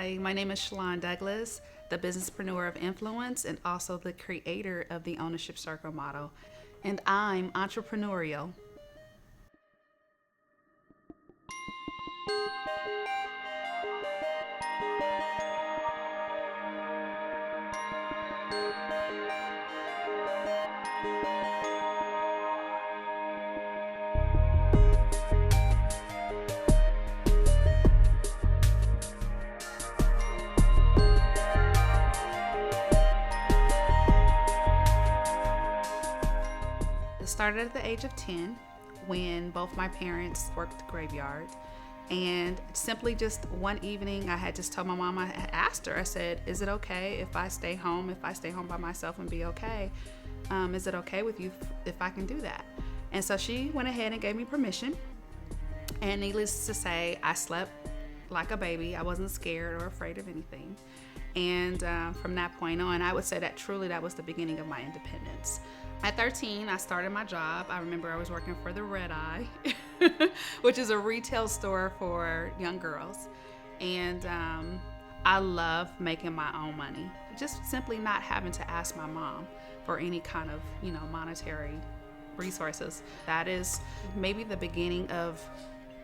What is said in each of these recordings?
Hi, my name is Shelon Douglas, the Businesspreneur of Influence and also the creator of the Ownership Circle model. And I'm Entrepreneureel. It started at the age of 10 when both my parents worked the graveyard. And simply just one evening, I had just told my mom, I had asked her, I said, is it okay if I stay home by myself and be okay? Is it okay with you if I can do that? And so she went ahead and gave me permission. And needless to say, I slept like a baby. I wasn't scared or afraid of anything. And from that point on, I would say that truly that was the beginning of my independence. At 13, I started my job. I remember I was working for the Red Eye, which is a retail store for young girls. And I love making my own money. Just simply not having to ask my mom for any kind of, monetary resources. That is maybe the beginning of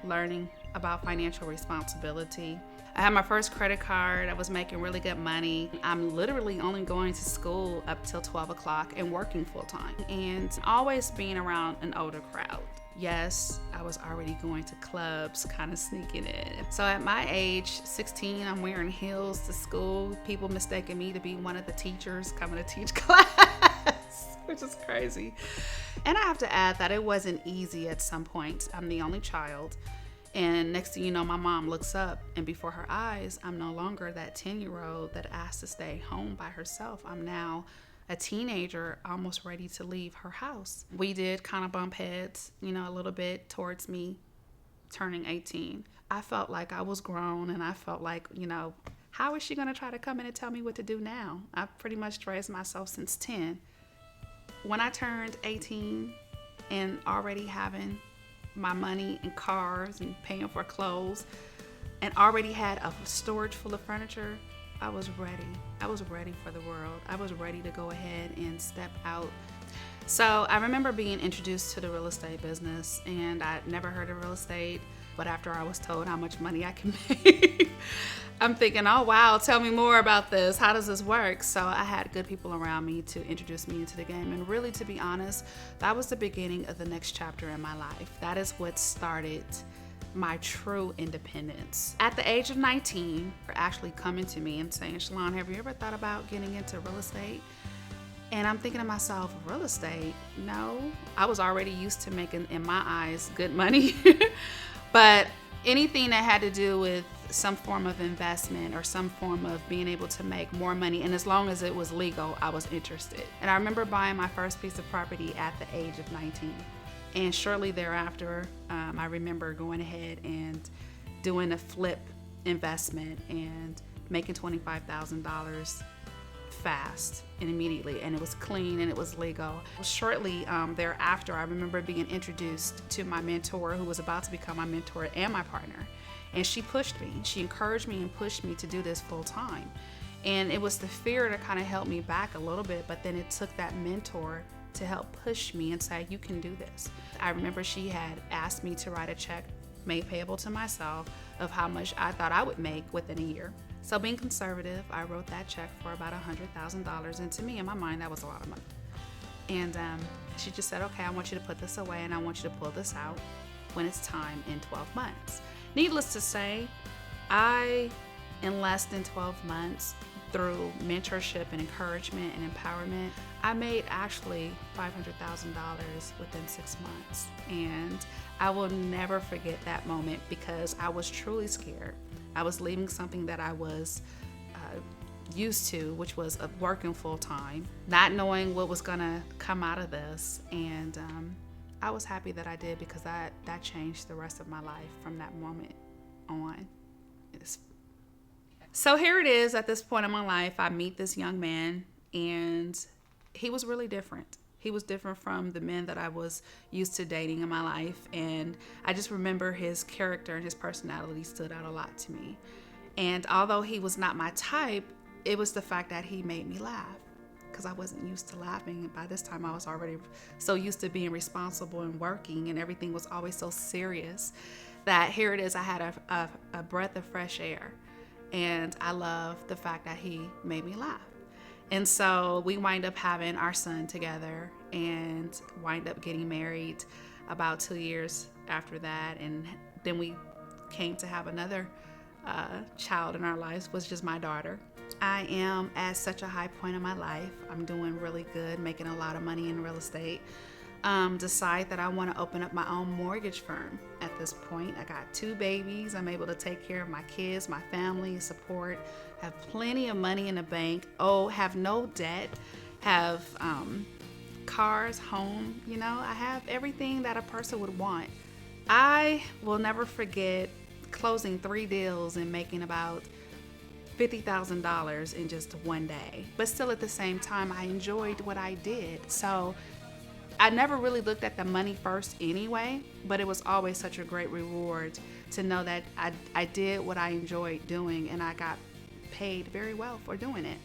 learning about financial responsibility. I had my first credit card. I was making really good money. I'm literally only going to school up till 12 o'clock and working full time and always being around an older crowd. Yes, I was already going to clubs, kind of sneaking in. So at my age, 16, I'm wearing heels to school. People mistaking me to be one of the teachers coming to teach class, which is crazy. And I have to add that it wasn't easy at some point. I'm the only child. And next thing you know, my mom looks up, and before her eyes, I'm no longer that 10-year-old that asked to stay home by herself. I'm now a teenager, almost ready to leave her house. We did kind of bump heads, a little bit towards me turning 18. I felt like I was grown, and I felt like, how is she going to try to come in and tell me what to do now? I've pretty much raised myself since 10. When I turned 18 and already having my money and cars and paying for clothes and already had a storage full of furniture, I was ready. I was ready for the world. I was ready to go ahead and step out. So I remember being introduced to the real estate business, and I'd never heard of real estate, but after I was told how much money I can make, I'm thinking, oh wow, tell me more about this. How does this work? So I had good people around me to introduce me into the game. And really, to be honest, that was the beginning of the next chapter in my life. That is what started my true independence. At the age of 19, they're actually coming to me and saying, Shelon, have you ever thought about getting into real estate? And I'm thinking to myself, real estate? No. I was already used to making, in my eyes, good money. But anything that had to do with some form of investment or some form of being able to make more money, and as long as it was legal, I was interested. And I remember buying my first piece of property at the age of 19. And shortly thereafter, I remember going ahead and doing a flip investment and making $25,000 fast and immediately, and it was clean and it was legal. Shortly thereafter, I remember being introduced to my mentor, who was about to become my mentor and my partner. And she pushed me. She encouraged me and pushed me to do this full time. And it was the fear that kind of held me back a little bit, but then it took that mentor to help push me and say, you can do this. I remember she had asked me to write a check made payable to myself of how much I thought I would make within a year. So being conservative, I wrote that check for about $100,000. And to me, in my mind, that was a lot of money. And she just said, okay, I want you to put this away and I want you to pull this out when it's time in 12 months. Needless to say, in less than 12 months, through mentorship and encouragement and empowerment, I made actually $500,000 within 6 months. And I will never forget that moment because I was truly scared. I was leaving something that I was used to, which was working full time, not knowing what was gonna come out of this. And I was happy that I did because that changed the rest of my life from that moment on. So here it is at this point in my life. I meet this young man, and he was really different. He was different from the men that I was used to dating in my life. And I just remember his character and his personality stood out a lot to me. And although he was not my type, it was the fact that he made me laugh, because I wasn't used to laughing. And by this time, I was already so used to being responsible and working, and everything was always so serious, that here it is, I had a breath of fresh air. And I love the fact that he made me laugh. And so we wind up having our son together and wind up getting married about 2 years after that. And then we came to have another child in our lives, which is my daughter. I am at such a high point in my life. I'm doing really good, making a lot of money in real estate. Decide that I want to open up my own mortgage firm at this point. I got 2 babies. I'm able to take care of my kids, my family, support, have plenty of money in the bank. Have no debt, have cars, home, I have everything that a person would want. I will never forget closing 3 deals and making about $50,000 in just one day. But still at the same time, I enjoyed what I did. So I never really looked at the money first anyway, but it was always such a great reward to know that I did what I enjoyed doing, and I got paid very well for doing it.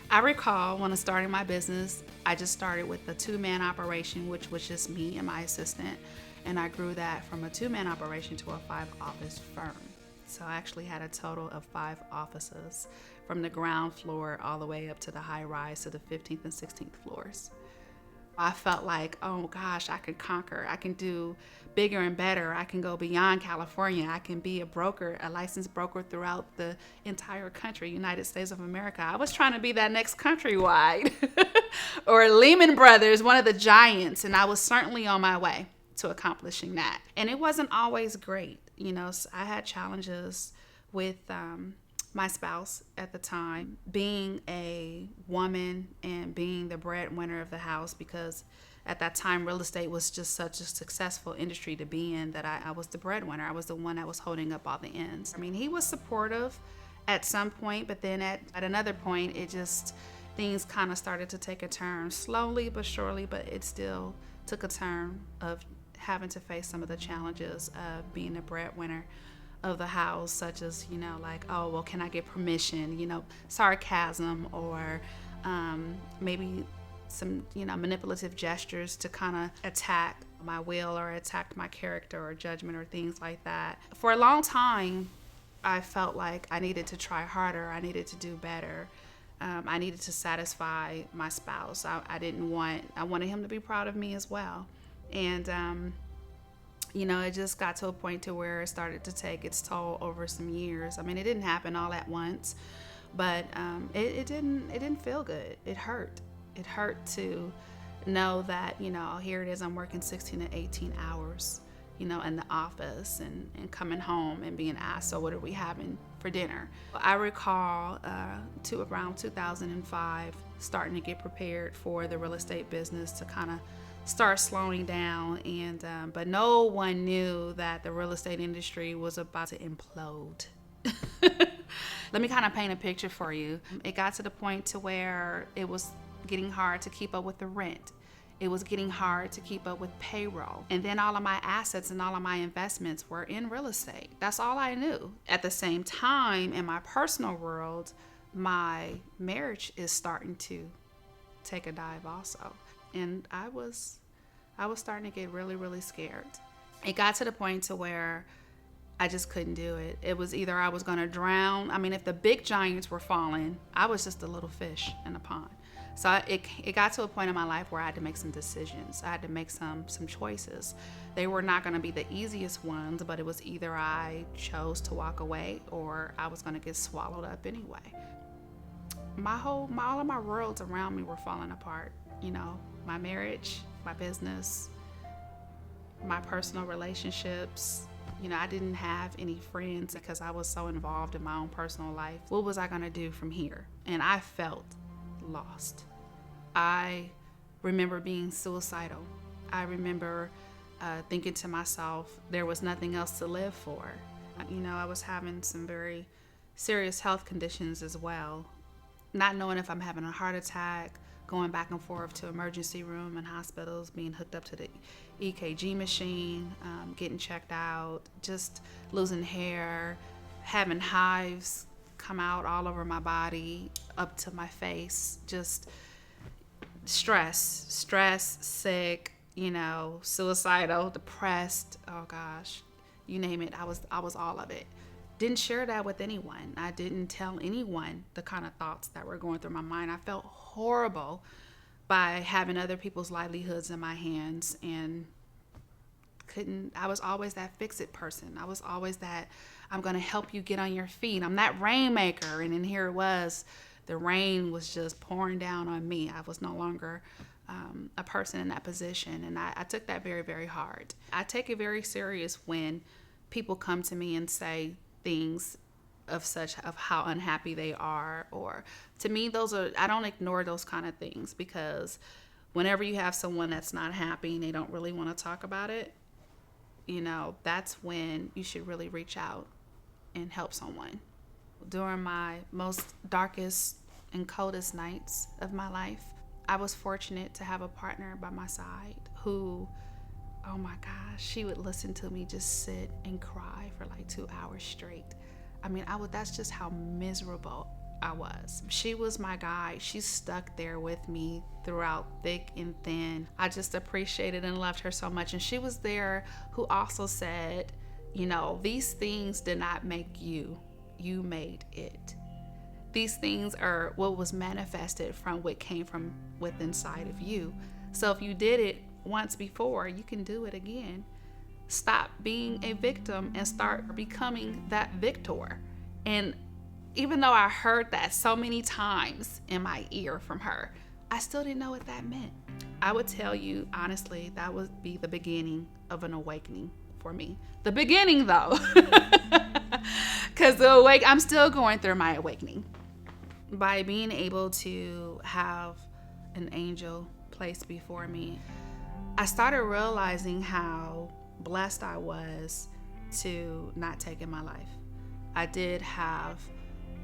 I recall when I started my business, I just started with a 2-man operation, which was just me and my assistant, and I grew that from a 2-man operation to a 5-office firm. So I actually had a total of 5 offices, from the ground floor all the way up to the high rise to the 15th and 16th floors. I felt like, oh gosh, I could conquer. I can do bigger and better. I can go beyond California. I can be a broker, a licensed broker throughout the entire country, United States of America. I was trying to be that next Countrywide or Lehman Brothers, one of the giants. And I was certainly on my way to accomplishing that. And it wasn't always great. I had challenges with my spouse at the time, being a woman and being the breadwinner of the house, because at that time real estate was just such a successful industry to be in that I was the breadwinner. I was the one that was holding up all the ends. I mean, he was supportive at some point, but then at another point, things kind of started to take a turn, slowly but surely, but it still took a turn of having to face some of the challenges of being a breadwinner of the house, such as, can I get permission, sarcasm, or maybe some, manipulative gestures to kind of attack my will or attack my character or judgment or things like that. For a long time, I felt like I needed to try harder. I needed to do better. I needed to satisfy my spouse. I wanted him to be proud of me as well. And, it just got to a point to where it started to take its toll over some years. I mean, it didn't happen all at once, but it didn't feel good. It hurt. It hurt to know that, here it is, I'm working 16 to 18 hours, in the office and coming home and being asked, so what are we having for dinner? I recall around 2005 starting to get prepared for the real estate business to kind of start slowing down, and but no one knew that the real estate industry was about to implode. Let me kind of paint a picture for you. It got to the point to where it was getting hard to keep up with the rent. It was getting hard to keep up with payroll. And then all of my assets and all of my investments were in real estate. That's all I knew. At the same time, in my personal world, my marriage is starting to take a dive also. And I was starting to get really, really scared. It got to the point to where I just couldn't do it. It was either I was going to drown. I mean, if the big giants were falling, I was just a little fish in the pond. So it got to a point in my life where I had to make some decisions. I had to make some choices. They were not going to be the easiest ones, but it was either I chose to walk away or I was going to get swallowed up anyway. All of my worlds around me were falling apart. My marriage, my business, my personal relationships. I didn't have any friends because I was so involved in my own personal life. What was I going to do from here? And I felt lost. I remember being suicidal. I remember thinking to myself, there was nothing else to live for. I was having some very serious health conditions as well. Not knowing if I'm having a heart attack, going back and forth to emergency room and hospitals, being hooked up to the EKG machine, getting checked out, just losing hair, having hives come out all over my body, up to my face, just stress, sick, suicidal, depressed. Oh gosh, you name it. I was all of it. Didn't share that with anyone. I didn't tell anyone the kind of thoughts that were going through my mind. I felt horrible by having other people's livelihoods in my hands, and I was always that fix-it person. I was always that, I'm going to help you get on your feet. I'm that rainmaker. And then here it was, the rain was just pouring down on me. I was no longer a person in that position. And I took that very, very hard. I take it very serious when people come to me and say things of how unhappy they are, or to me, I don't ignore those kind of things, because whenever you have someone that's not happy and they don't really want to talk about it, that's when you should really reach out and help someone. During my most darkest and coldest nights of my life, I was fortunate to have a partner by my side who, oh my gosh, she would listen to me just sit and cry for like 2 hours straight. I mean, that's just how miserable I was. She was my guide. She stuck there with me throughout thick and thin. I just appreciated and loved her so much. And she was there who also said, these things did not make you. You made it. These things are what was manifested from what came from within inside of you. So if you did it once before, you can do it again. Stop being a victim and start becoming that victor. And even though I heard that so many times in my ear from her, I still didn't know what that meant. I would tell you, honestly, that would be the beginning of an awakening for me. The beginning, though, because I'm still going through my awakening. By being able to have an angel placed before me, I started realizing how blessed I was to not take in my life. I did have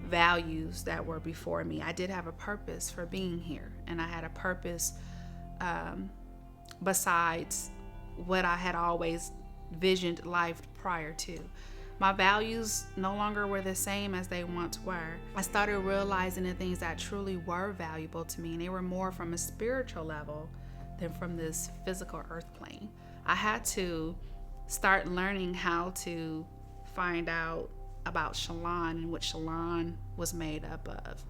values that were before me. I did have a purpose for being here, and I had a purpose besides what I had always visioned life prior to. My values no longer were the same as they once were. I started realizing the things that truly were valuable to me, and they were more from a spiritual level than from this physical earth plane. I had to start learning how to find out about Shelon and what Shelon was made up of.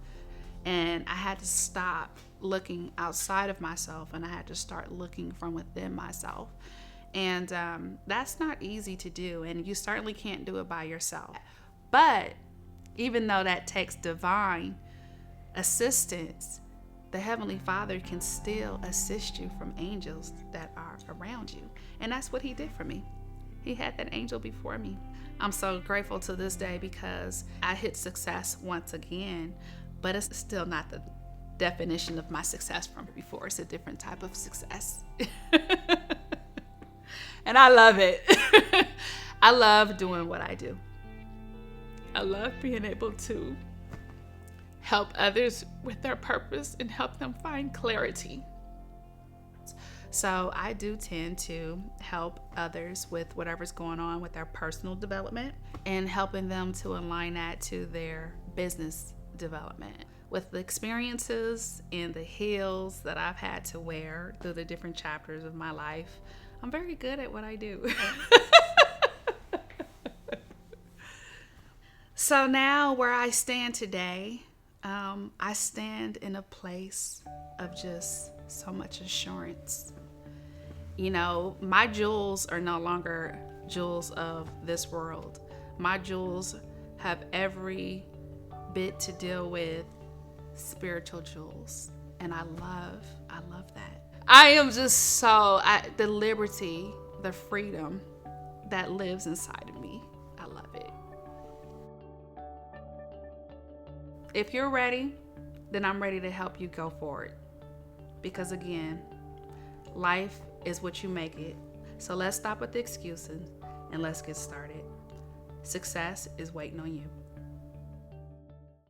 And I had to stop looking outside of myself, and I had to start looking from within myself. And that's not easy to do, and you certainly can't do it by yourself. But even though that takes divine assistance, the Heavenly Father can still assist you from angels that are around you. And that's what He did for me. He had that angel before me. I'm so grateful to this day because I hit success once again, but it's still not the definition of my success from before. It's a different type of success. And I love it. I love doing what I do. I love being able to help others with their purpose and help them find clarity. So I do tend to help others with whatever's going on with their personal development and helping them to align that to their business development. With the experiences and the heels that I've had to wear through the different chapters of my life, I'm very good at what I do. So now where I stand today, I stand in a place of just so much assurance. My jewels are no longer jewels of this world. My jewels have every bit to deal with spiritual jewels. And I love that. I am just the liberty, the freedom that lives inside of me. I love it. If you're ready, then I'm ready to help you go forward. Because again, life is what you make it. So let's stop with the excuses and let's get started. Success is waiting on you.